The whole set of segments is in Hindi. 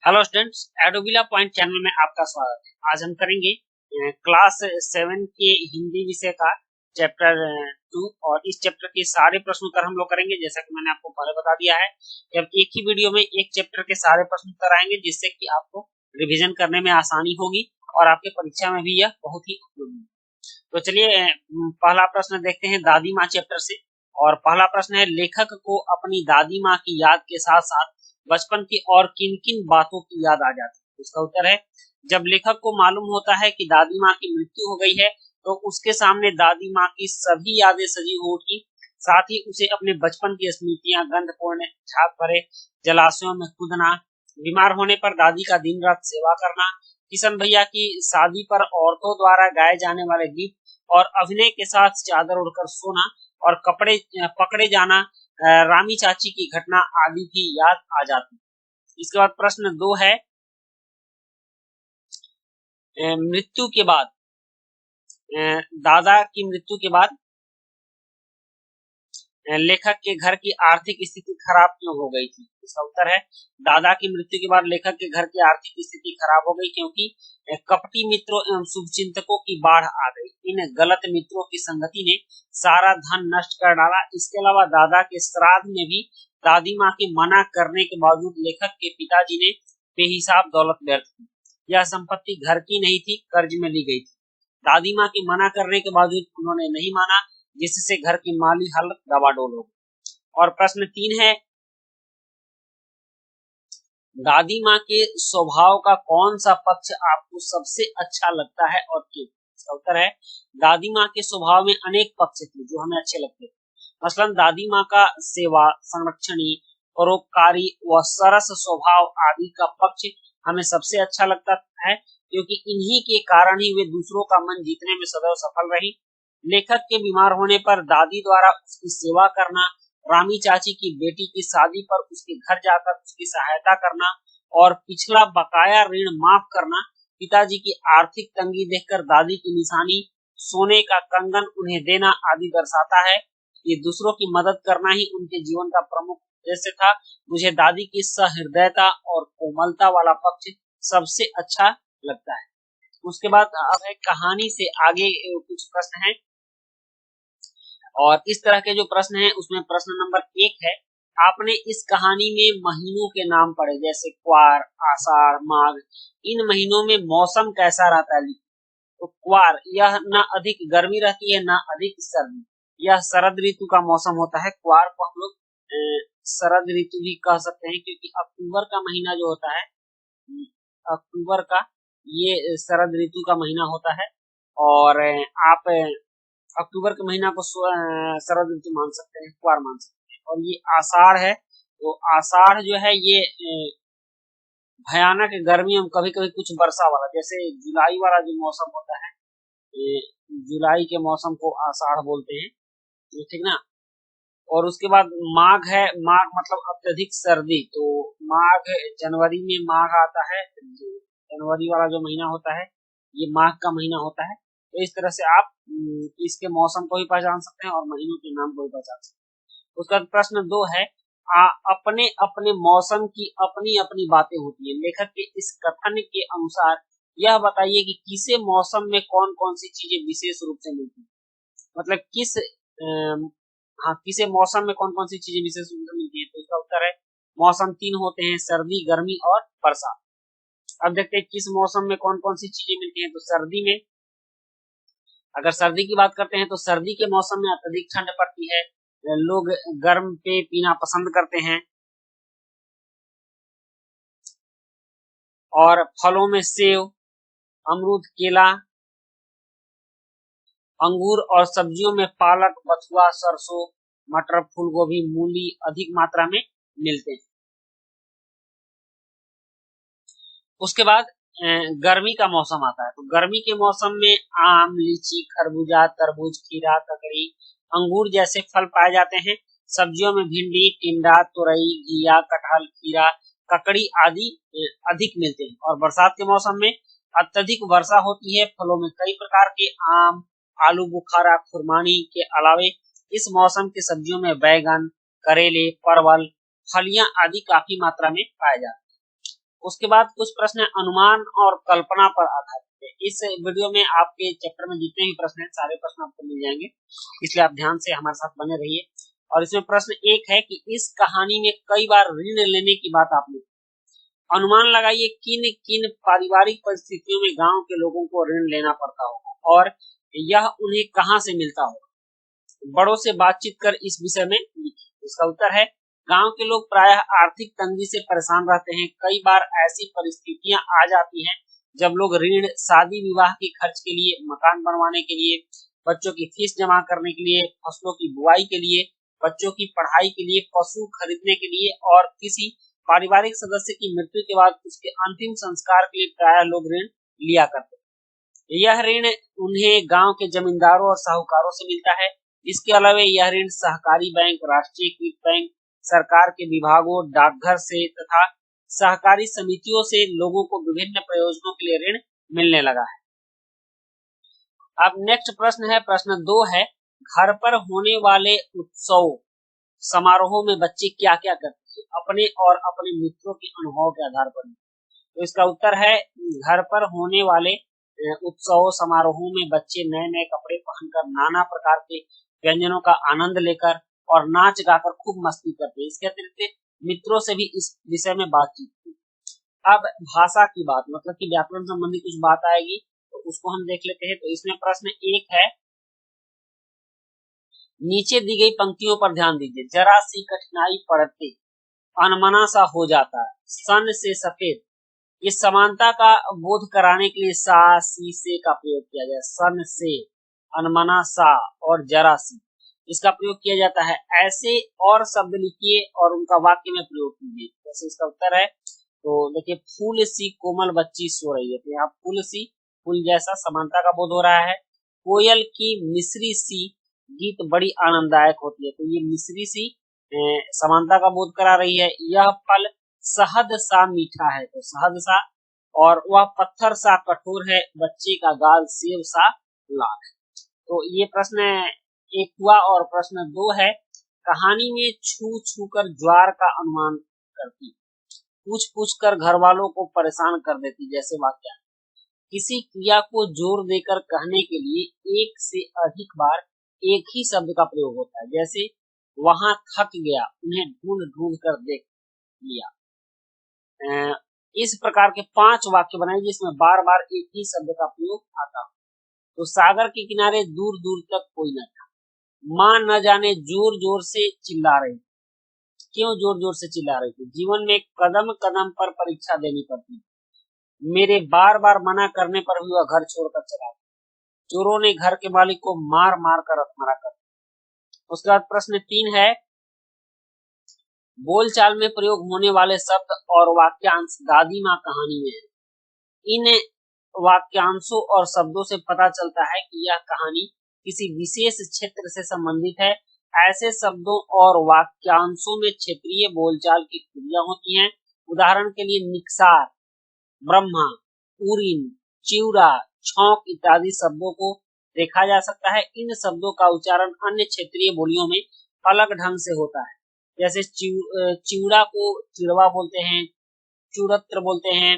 हेलो स्टूडेंट्स, एडोबिला पॉइंट चैनल में आपका स्वागत है। आज हम करेंगे क्लास 7 के हिंदी विषय का चैप्टर 2 और इस चैप्टर के सारे प्रश्न उत्तर हम लोग करेंगे। जैसा कि मैंने आपको पहले बता दिया है कि अब एक ही वीडियो में एक चैप्टर के सारे प्रश्न उत्तर आएंगे, जिससे कि आपको रिवीजन करने में आसानी होगी और आपके परीक्षा में भी यह बहुत ही उपयोगी है। तो चलिए पहला प्रश्न देखते हैं दादी माँ चैप्टर से। और पहला प्रश्न है, लेखक को अपनी दादी माँ की याद के साथ साथ बचपन की और किन किन बातों की याद आ जाती है। इसका उत्तर है, जब लेखक को मालूम होता है कि दादी माँ की मृत्यु हो गई है तो उसके सामने दादी माँ की सभी यादें सजी हो उठी। साथ ही उसे अपने बचपन की स्मृतियां, गंधपूर्ण छाप भरे जलाशयों में कूदना, बीमार होने पर दादी का दिन रात सेवा करना, किशन भैया की शादी पर औरतों द्वारा गाए जाने वाले गीत और अभिनय के साथ चादर उड़कर सोना और कपड़े पकड़े जाना, रामी चाची की घटना आदि की याद आ जाती। इसके बाद प्रश्न 2 है, मृत्यु के बाद दादा की मृत्यु के बाद लेखक के घर की आर्थिक स्थिति खराब क्यों हो गई थी। इसका उत्तर है, दादा की मृत्यु के बाद लेखक के घर की आर्थिक स्थिति खराब हो गई क्योंकि कपटी मित्रों एवं शुभचिंतकों की बाढ़ आ गई। इन गलत मित्रों की संगति ने सारा धन नष्ट कर डाला। इसके अलावा दादा के श्राद्ध में भी दादी माँ के मना करने के बावजूद लेखक के पिताजी ने बेहिसाब दौलत व्यर्थ की। यह संपत्ति घर की नहीं थी, कर्ज में ली गई थी। दादी माँ की मना करने के बावजूद उन्होंने नहीं माना, जिससे घर की माली हालत डबाडोल हो गई। और प्रश्न 3 है, दादी माँ के स्वभाव का कौन सा पक्ष आपको सबसे अच्छा लगता है और क्यों। इसका उत्तर है, दादी माँ के स्वभाव में अनेक पक्ष थे जो हमें अच्छे लगते थे। मसलन दादी माँ का सेवा, संरक्षणी, परोपकारी व सरस स्वभाव आदि का पक्ष हमें सबसे अच्छा लगता है, क्योंकि इन्हीं के कारण ही वे दूसरों का मन जीतने में सदैव सफल रही। लेखक के बीमार होने पर दादी द्वारा उसकी सेवा करना, रामी चाची की बेटी की शादी पर उसके घर जाकर उसकी सहायता करना और पिछला बकाया ऋण माफ करना, पिताजी की आर्थिक तंगी देखकर दादी की निशानी सोने का कंगन उन्हें देना आदि दर्शाता है। ये दूसरों की मदद करना ही उनके जीवन का प्रमुख उद्देश्य था। मुझे दादी की सहृदयता और कोमलता वाला पक्ष सबसे अच्छा लगता है। उसके बाद अब है कहानी से आगे कुछ प्रश्न हैं और इस तरह के जो प्रश्न हैं उसमें प्रश्न नंबर 1 है, आपने इस कहानी में महीनों के नाम पढ़े, जैसे क्वार, आषाढ़, माघ। इन महीनों में मौसम कैसा रहता है। तो क्वार, यह ना अधिक गर्मी रहती है ना अधिक सर्दी, यह शरद ऋतु का मौसम होता है। क्वार को हम लोग शरद ऋतु भी कह सकते हैं, क्योंकि अक्टूबर का महीना जो होता है, अक्टूबर का, ये शरद ऋतु का महीना होता है। और आप अक्टूबर के महीना को शरद ऋतु मान सकते हैं, क्वार मान सकते हैं। और ये आषाढ़ है, तो आषाढ़ जो है ये भयानक गर्मी एवं कभी कभी कुछ वर्षा वाला, जैसे जुलाई वाला जो मौसम होता है, ये जुलाई के मौसम को आषाढ़ बोलते हैं, ठीक ना। और उसके बाद माघ है, माघ मतलब अत्यधिक सर्दी। तो माघ, जनवरी में माघ आता है, जनवरी वाला जो महीना होता है ये माघ का महीना होता है। तो इस तरह से आप इसके मौसम को भी पहचान सकते हैं और महीनों के नाम को भी पहचान सकते हैं। उसका प्रश्न 2 है, अपने अपने मौसम की अपनी अपनी बातें होती है। लेखक के इस कथन के अनुसार यह बताइए कि किसे मौसम में कौन कौन सी चीजें विशेष रूप से मिलती है। मतलब किसे मौसम में कौन कौन सी चीजें विशेष रूप से मिलती है। तो इसका उत्तर है, मौसम 3 होते हैं, सर्दी, गर्मी और बरसात। अब देखते हैं किस मौसम में कौन कौन सी चीजें मिलती हैं। तो सर्दी में, अगर सर्दी की बात करते हैं तो सर्दी के मौसम में अत्यधिक ठंड पड़ती है, लोग गर्म पेय पीना पसंद करते हैं। और फलों में सेव, अमरूद, केला, अंगूर और सब्जियों में पालक, बथुआ, सरसों, मटर, फूलगोभी, मूली अधिक मात्रा में मिलते हैं। उसके बाद गर्मी का मौसम आता है। तो गर्मी के मौसम में आम, लीची, खरबूजा, तरबूज, खीरा, ककड़ी, अंगूर जैसे फल पाए जाते हैं। सब्जियों में भिंडी, टिंडा, तुरई, घिया, कटहल, खीरा, ककड़ी आदि अधिक मिलते हैं। और बरसात के मौसम में अत्यधिक वर्षा होती है। फलों में कई प्रकार के आम, आलू बुखारा, खुरमानी के अलावे इस मौसम के सब्जियों में बैगन, करेले, परवल, फलियां आदि काफी मात्रा में पाए जाते हैं। उसके बाद कुछ प्रश्न अनुमान और कल्पना पर आधारित है। इस वीडियो में आपके चैप्टर में जितने भी प्रश्न हैं सारे प्रश्न आपको मिल जाएंगे, इसलिए आप ध्यान से हमारे साथ बने रहिए। और इसमें प्रश्न एक है कि इस कहानी में कई बार ऋण लेने की बात आपने, अनुमान लगाइए किन किन पारिवारिक परिस्थितियों में गांव के लोगों को ऋण लेना पड़ता होगा और यह उन्हें कहां से मिलता होगा। बड़ों से बातचीत कर इस विषय में लिखिए। इसका उत्तर है गांव के लोग प्रायः आर्थिक तंगी से परेशान रहते हैं। कई बार ऐसी परिस्थितियां आ जाती हैं जब लोग ऋण शादी विवाह के खर्च के लिए, मकान बनवाने के लिए, बच्चों की फीस जमा करने के लिए, फसलों की बुआई के लिए, बच्चों की पढ़ाई के लिए, पशु खरीदने के लिए और किसी पारिवारिक सदस्य की मृत्यु के बाद उसके अंतिम संस्कार के लिए प्रायः लोग ऋण लिया करते हैं। यह ऋण उन्हें गांव के जमींदारों और साहूकारों से मिलता है। इसके अलावा यह ऋण सहकारी बैंक, राष्ट्रीयकृत बैंक, सरकार के विभागों, डाकघर से तथा सहकारी समितियों से लोगों को विभिन्न प्रयोजनों के लिए ऋण मिलने लगा है। अब नेक्स्ट प्रश्न है, प्रश्न 2 है, घर पर होने वाले उत्सव समारोहों में बच्चे क्या क्या करते हैं अपने और अपने मित्रों के अनुभव के आधार पर। तो इसका उत्तर है घर पर होने वाले उत्सव समारोहों में बच्चे नए नए कपड़े पहनकर, नाना प्रकार के व्यंजनों का आनंद लेकर और नाच गाकर खूब मस्ती करते हैं। इसके अतिरिक्त मित्रों से भी इस विषय में बातचीत की। अब भाषा की बात, मतलब कि व्याकरण संबंधी कुछ बात आएगी तो उसको हम देख लेते हैं। तो इसमें प्रश्न 1 है, नीचे दी गई पंक्तियों पर ध्यान दीजिए। जरा सी कठिनाई पड़ते अनमना सा हो जाता, सन से सफेद। इस समानता का बोध कराने के लिए सा, सी, से का प्रयोग किया गया। सन से, अनमना सा और जरा सी, इसका प्रयोग किया जाता है। ऐसे और शब्द लिखिए और उनका वाक्य में प्रयोग कीजिए। जैसे इसका उत्तर है, तो देखिए, फूल सी कोमल बच्ची सो रही है, तो यहाँ फूल सी, फूल जैसा, समानता का बोध हो रहा है। कोयल की मिश्री सी गीत बड़ी आनंददायक होती है, तो ये मिश्री सी समानता का बोध करा रही है। यह फल शहद सा मीठा है, तो शहद सा, और वह पत्थर सा कठोर है, बच्चे का गाल सेब सा लाल है। तो ये प्रश्न 1 हुआ। और प्रश्न 2 है, कहानी में छू छू कर ज्वार का अनुमान करती, पूछ पूछ कर घर वालों को परेशान कर देती। जैसे वाक्य, किसी क्रिया को जोर देकर कहने के लिए एक से अधिक बार एक ही शब्द का प्रयोग होता है। जैसे वहां थक गया, उन्हें ढूंढ ढूंढ कर देख लिया। इस प्रकार के 5 वाक्य बनाए जिसमें बार बार एक ही शब्द का प्रयोग आता हो। तो सागर के किनारे दूर दूर तक कोई न था। माँ न जाने जोर जोर से चिल्ला रही, क्यों जोर जोर से चिल्ला रही थी। जीवन में कदम कदम पर परीक्षा देनी पड़ती, मेरे बार बार मना करने पर भी वह घर छोड़कर चला। चोरों ने घर के मालिक को मार मार कर हत्यारा कर। उसके बाद प्रश्न 3 है, बोलचाल में प्रयोग होने वाले शब्द और वाक्यांश दादी माँ कहानी में है। इन वाक्यांशों और शब्दों से पता चलता है कि यह कहानी किसी विशेष क्षेत्र से संबंधित है। ऐसे शब्दों और वाक्यांशों में क्षेत्रीय बोलचाल की खूबियां होती हैं। उदाहरण के लिए निकसार, ब्रह्मा, उरिन, चिउरा, छौंक इत्यादि शब्दों को देखा जा सकता है। इन शब्दों का उच्चारण अन्य क्षेत्रीय बोलियों में अलग ढंग से होता है। जैसे चिउरा को चिड़वा बोलते हैं, चुरत्र बोलते हैं,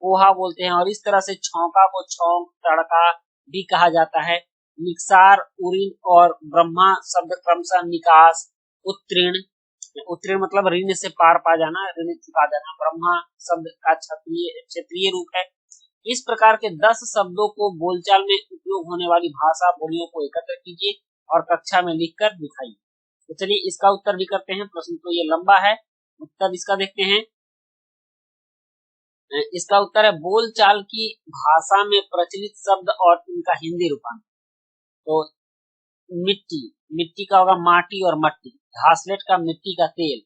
पोहा बोलते हैं, और इस तरह से छौंका को छौंक, तड़का भी कहा जाता है। निकसार, उरिन और ब्रह्मा शब्द क्रमशः निकास, उत्तीर्ण, उत्तीर्ण मतलब ऋण से पार पा जाना, ऋण चुका जाना, ब्रह्मा शब्द का क्षेत्रीय रूप है। इस प्रकार के 10 शब्दों को बोलचाल में उपयोग होने वाली भाषा बोलियों को एकत्र कीजिए और कक्षा में लिखकर दिखाइए। तो चलिए इसका उत्तर भी करते हैं। प्रश्न तो ये लंबा है, उत्तर इसका देखते हैं। इसका उत्तर है, बोलचाल की भाषा में प्रचलित शब्द और इनका हिंदी रूपांतर। तो मिट्टी, मिट्टी का होगा माटी और मट्टी। घासलेट का मिट्टी का तेल।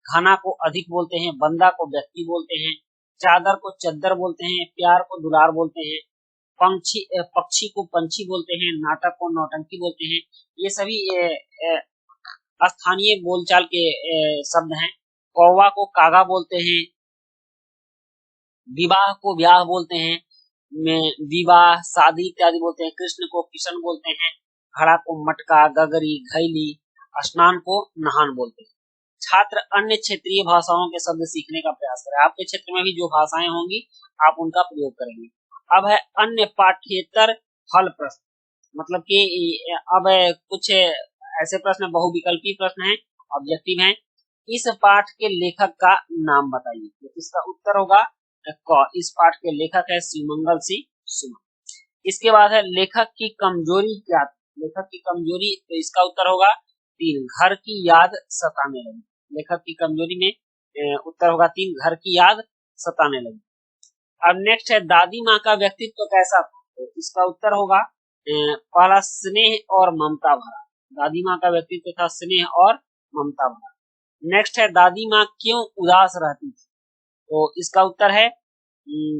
खाना को अधिक बोलते हैं, बंदा को व्यक्ति बोलते हैं, चादर को चद्दर बोलते हैं, प्यार को दुलार बोलते हैं, पक्षी को पंछी बोलते हैं, नाटक को नौटंकी बोलते हैं। ये सभी स्थानीय बोलचाल के शब्द हैं। कौवा को कागा बोलते हैं, विवाह को ब्याह बोलते हैं, विवाह, शादी इत्यादि बोलते हैं। कृष्ण को किशन बोलते हैं, घड़ा को मटका, गगरी, घैली, स्नान को नहान बोलते हैं। छात्र अन्य क्षेत्रीय भाषाओं के शब्द सीखने का प्रयास करें। आपके क्षेत्र में भी जो भाषाएं होंगी आप उनका प्रयोग करेंगे। अब है अन्य पाठ्येतर हल प्रश्न, मतलब कि अब कुछ ऐसे प्रश्न बहुविकल्पी प्रश्न हैं, ऑब्जेक्टिव हैं। इस पाठ के लेखक का नाम बताइए। तो इसका उत्तर होगा क। इस पाठ के लेखक है शिवमंगल सिंह सुमन। इसके बाद है लेखक की कमजोरी क्या थी। लेखक की कमजोरी, तो इसका उत्तर होगा 3, घर की याद सताने लगी। लेखक की कमजोरी में उत्तर होगा 3, घर की याद सताने लगी। अब नेक्स्ट है दादी माँ का व्यक्तित्व कैसा था। तो इसका उत्तर होगा पहला स्नेह और ममता भरा। दादी माँ का व्यक्तित्व था स्नेह और ममता भरा। नेक्स्ट है दादी माँ क्यों उदास रहती थी। तो इसका उत्तर है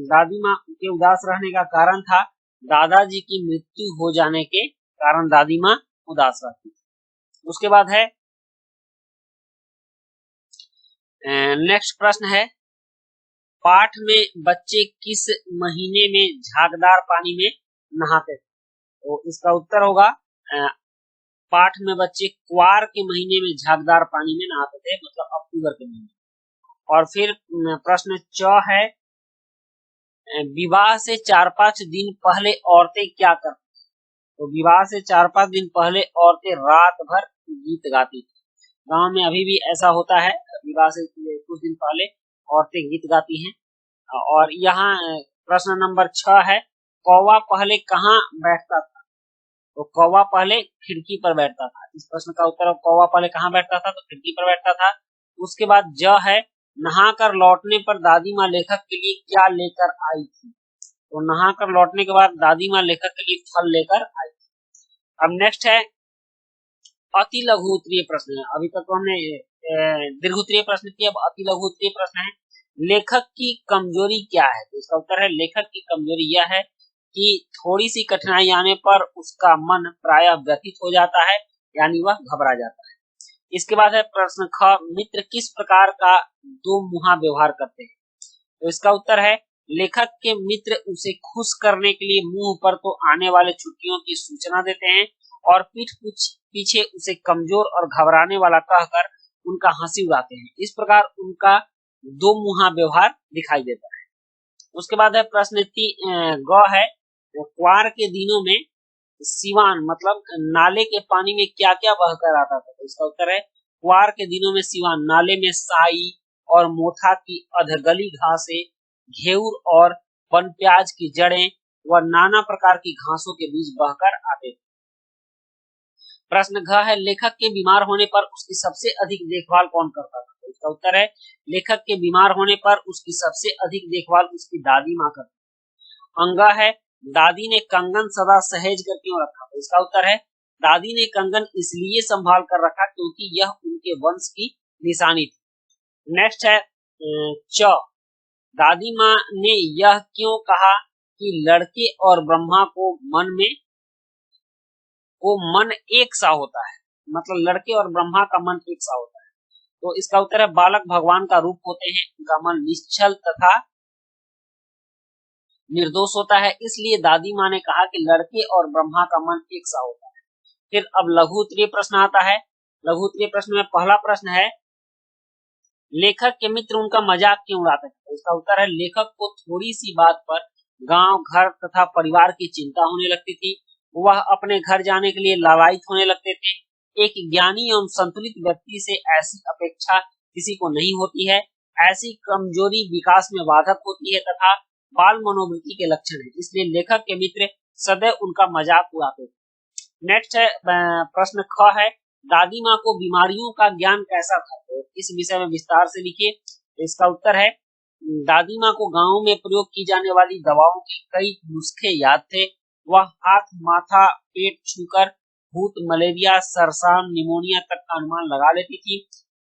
दादी माँ के उदास रहने का कारण था दादाजी की मृत्यु हो जाने के कारण दादी माँ उदास रहती थी। उसके बाद है नेक्स्ट प्रश्न है पाठ में बच्चे किस महीने में झागदार पानी में नहाते थे। तो इसका उत्तर होगा पाठ में बच्चे क्वार के महीने में झागदार पानी में नहाते थे, मतलब अक्टूबर के महीने। और फिर प्रश्न 4 है विवाह से 4-5 दिन पहले औरतें क्या करती। तो विवाह से 4-5 दिन पहले औरतें रात भर गीत गाती थी। गांव में अभी भी ऐसा होता है, विवाह से कुछ दिन पहले औरतें गीत गाती हैं। और यहाँ प्रश्न नंबर 6 है कौवा पहले कहाँ बैठता था। तो कौवा पहले खिड़की पर बैठता था। इस प्रश्न का उत्तर कौवा पहले कहाँ बैठता था, तो खिड़की पर बैठता था। उसके बाद ज है नहाकर लौटने पर दादी माँ लेखक के लिए क्या लेकर आई थी। तो नहाकर लौटने के बाद दादी माँ लेखक के लिए फल लेकर आई थी। अब नेक्स्ट है अति लघु उत्तरीय प्रश्न है। अभी तक तो हमने दीर्घ उत्तरीय प्रश्न किया, अब अति लघु उत्तरीय प्रश्न है लेखक की कमजोरी क्या है। तो इसका उत्तर है लेखक की कमजोरी यह है कि थोड़ी सी कठिनाई आने पर उसका मन प्रायः व्यथित हो जाता है, यानी वह घबरा जाता है। इसके बाद है प्रश्न ख मित्र किस प्रकार का दो मुहा व्यवहार करते हैं। तो इसका उत्तर है लेखक के मित्र उसे खुश करने के लिए मुंह पर तो आने वाले छुट्टियों की सूचना देते हैं और पीठ पीछे उसे कमजोर और घबराने वाला कहकर उनका हंसी उड़ाते हैं। इस प्रकार उनका दो मुहा व्यवहार दिखाई देता है। उसके बाद है प्रश्न ग है क्वार के दिनों में सिवान मतलब नाले के पानी में क्या क्या बहकर आता था। तो इसका उत्तर है क्वार के दिनों में सिवान नाले में साई और मोथा की अधगली घासें, घेउर और वन प्याज की जड़ें व नाना प्रकार की घासों के बीज बहकर आते थे। प्रश्न घ है लेखक के बीमार होने पर उसकी सबसे अधिक देखभाल कौन करता था। तो इसका उत्तर है लेखक के बीमार होने पर उसकी सबसे अधिक देखभाल उसकी दादी माँ करती। अंगा है दादी ने कंगन सदा सहेज कर क्यों रखा। तो इसका उत्तर है दादी ने कंगन इसलिए संभाल कर रखा क्योंकि यह उनके वंश की निशानी थी। नेक्स्ट है च दादी माँ ने यह क्यों कहा कि लड़के और ब्रह्मा को मन एक सा होता है, मतलब लड़के और ब्रह्मा का मन एक सा होता है। तो इसका उत्तर है बालक भगवान का रूप होते हैं, उनका मन निश्चल तथा निर्दोष होता है, इसलिए दादी माँ ने कहा कि लड़के और ब्रह्मा का मन एक सा होता है। फिर अब लघु उत्तरीय प्रश्न आता है। लघु उत्तरीय प्रश्न में पहला प्रश्न है लेखक के मित्र उनका मजाक क्यों उड़ाते थे। तो इसका उत्तर है लेखक को थोड़ी सी बात पर गांव घर तथा परिवार की चिंता होने लगती थी, वह अपने घर जाने के लिए लालायित होने लगते थे। एक ज्ञानी एवं संतुलित व्यक्ति से ऐसी अपेक्षा किसी को नहीं होती है। ऐसी कमजोरी विकास में बाधक होती है तथा बाल मनोवृत्ति के लक्षण है, इसलिए लेखक के मित्र सदैव उनका मजाक उड़ाते थे। नेक्स्ट है प्रश्न ख है दादी माँ को बीमारियों का ज्ञान कैसा था। तो इस विषय में विस्तार से लिखिए। तो इसका उत्तर है दादी माँ को गाँव में प्रयोग की जाने वाली दवाओं के कई नुस्खे याद थे। वह हाथ माथा पेट छूकर भूत मलेरिया सरसान निमोनिया तक का अनुमान लगा लेती थी।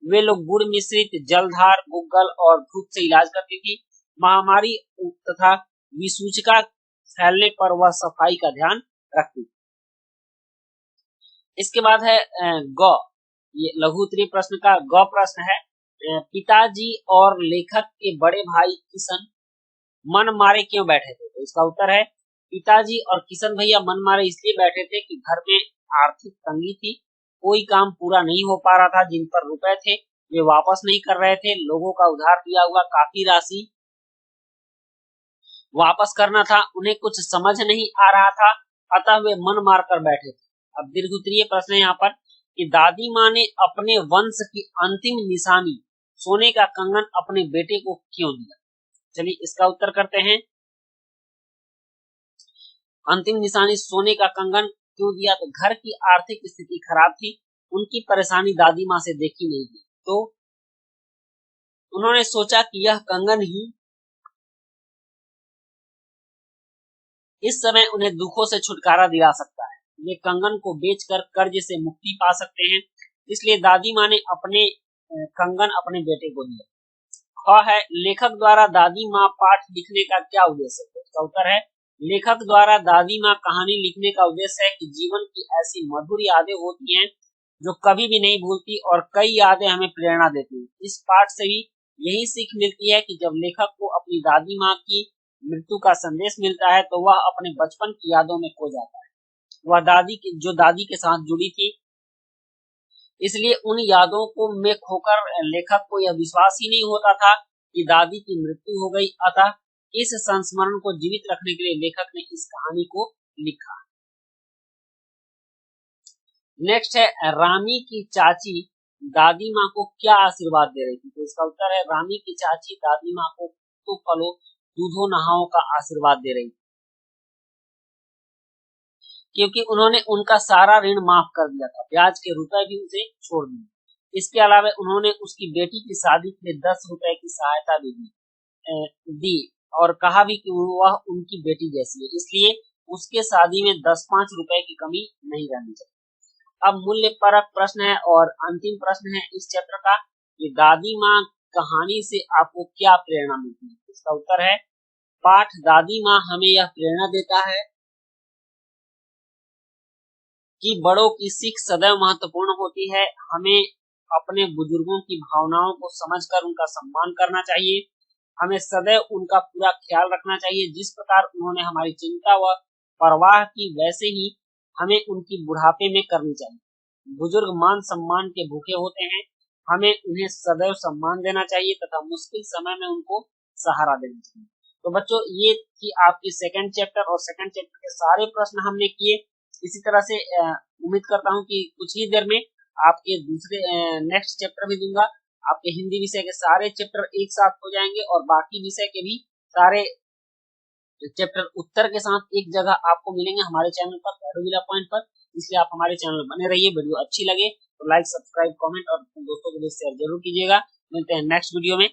वे लोग गुड़ मिश्रित जलधार गुग्गल और धूप से इलाज करती थी। महामारी तथा विसूचिका फैलने पर वह सफाई का ध्यान रखती थी। इसके बाद है ग, ये लघु उत्तरीय प्रश्न का ग प्रश्न है पिताजी और लेखक के बड़े भाई किशन मन मारे क्यों बैठे थे। तो इसका उत्तर है पिताजी और किशन भैया मन मारे इसलिए बैठे थे कि घर में आर्थिक तंगी थी, कोई काम पूरा नहीं हो पा रहा था जिन पर रुपए थे, वे वापस नहीं कर रहे थे। लोगों का उधार दिया हुआ काफी राशि वापस करना था। उन्हें कुछ समझ नहीं आ रहा था, अतः वे मन मार कर बैठे थे। अब दीर्घोत्तरीय प्रश्न है यहाँ पर कि दादी माँ ने अपने वंश की अंतिम निशानी सोने का कंगन अपने बेटे को क्यों दिया। चलिए इसका उत्तर करते हैं। अंतिम निशानी सोने का कंगन क्यों दिया, तो घर की आर्थिक स्थिति खराब थी, उनकी परेशानी दादी माँ से देखी नहीं गई, तो उन्होंने सोचा कि यह कंगन ही इस समय उन्हें दुखों से छुटकारा दिला सकता है। वे कंगन को बेचकर कर्ज से मुक्ति पा सकते हैं, इसलिए दादी माँ ने अपने कंगन अपने बेटे को दिया। ख है, लेखक द्वारा दादी माँ पाठ लिखने का क्या उद्देश्य है। इसका उत्तर है, लेखक द्वारा दादी माँ कहानी लिखने का उद्देश्य है कि जीवन की ऐसी मधुर यादें होती हैं जो कभी भी नहीं भूलती और कई यादें हमें प्रेरणा देती हैं। इस पाठ से भी यही सीख मिलती है कि जब लेखक को अपनी दादी माँ की मृत्यु का संदेश मिलता है तो वह अपने बचपन की यादों में खो जाता है। वह दादी के साथ जुड़ी थी, इसलिए उन यादों को में खोकर लेखक को यह विश्वास ही नहीं होता था कि दादी की मृत्यु हो गई। अतः इस संस्मरण को जीवित रखने के लिए लेखक ने इस कहानी को लिखा। नेक्स्ट है, रामी की चाची दादी माँ को क्या आशीर्वाद दे रही थी। तो इसका उत्तर है, रामी की चाची दादी माँ को तो फलो दूधो नहाओ का आशीर्वाद दे रही थी, क्योंकि उन्होंने उनका सारा ऋण माफ कर दिया था, ब्याज के रुपए भी उसे छोड़ दिए। इसके अलावा उन्होंने उसकी बेटी की शादी के लिए 10 रुपए की सहायता भी दी और कहा भी कि वह उनकी बेटी जैसी है, इसलिए उसके शादी में 10-5 रुपए की कमी नहीं रहनी चाहिए। अब मूल्य परक प्रश्न है और अंतिम प्रश्न है इस चैप्टर का कि दादी माँ कहानी से आपको क्या प्रेरणा मिलती है। इसका उत्तर है, पाठ दादी माँ हमें यह प्रेरणा देता है कि बड़ों की सीख सदैव महत्वपूर्ण होती है। हमें अपने बुजुर्गों की भावनाओं को समझकर उनका सम्मान करना चाहिए। हमें सदैव उनका पूरा ख्याल रखना चाहिए। जिस प्रकार उन्होंने हमारी चिंता व परवाह की, वैसे ही हमें उनकी बुढ़ापे में करनी चाहिए। बुजुर्ग मान सम्मान के भूखे होते हैं, हमें उन्हें सदैव सम्मान देना चाहिए तथा मुश्किल समय में उनको सहारा देना चाहिए। तो बच्चों, ये थी आपकी सेकंड चैप्टर और सेकंड चैप्टर के सारे प्रश्न हमने किए। इसी तरह से उम्मीद करता हूँ कि कुछ ही देर में आपके दूसरे नेक्स्ट चैप्टर भी दूंगा। आपके हिंदी विषय के सारे चैप्टर एक साथ हो जाएंगे और बाकी विषय के भी सारे चैप्टर उत्तर के साथ एक जगह आपको मिलेंगे हमारे चैनल पर पैडोविला पॉइंट पर। इसलिए आप हमारे चैनल बने रहिए। वीडियो अच्छी लगे तो लाइक, सब्सक्राइब, कमेंट और दोस्तों के लिए शेयर जरूर कीजिएगा। मिलते हैं नेक्स्ट वीडियो में।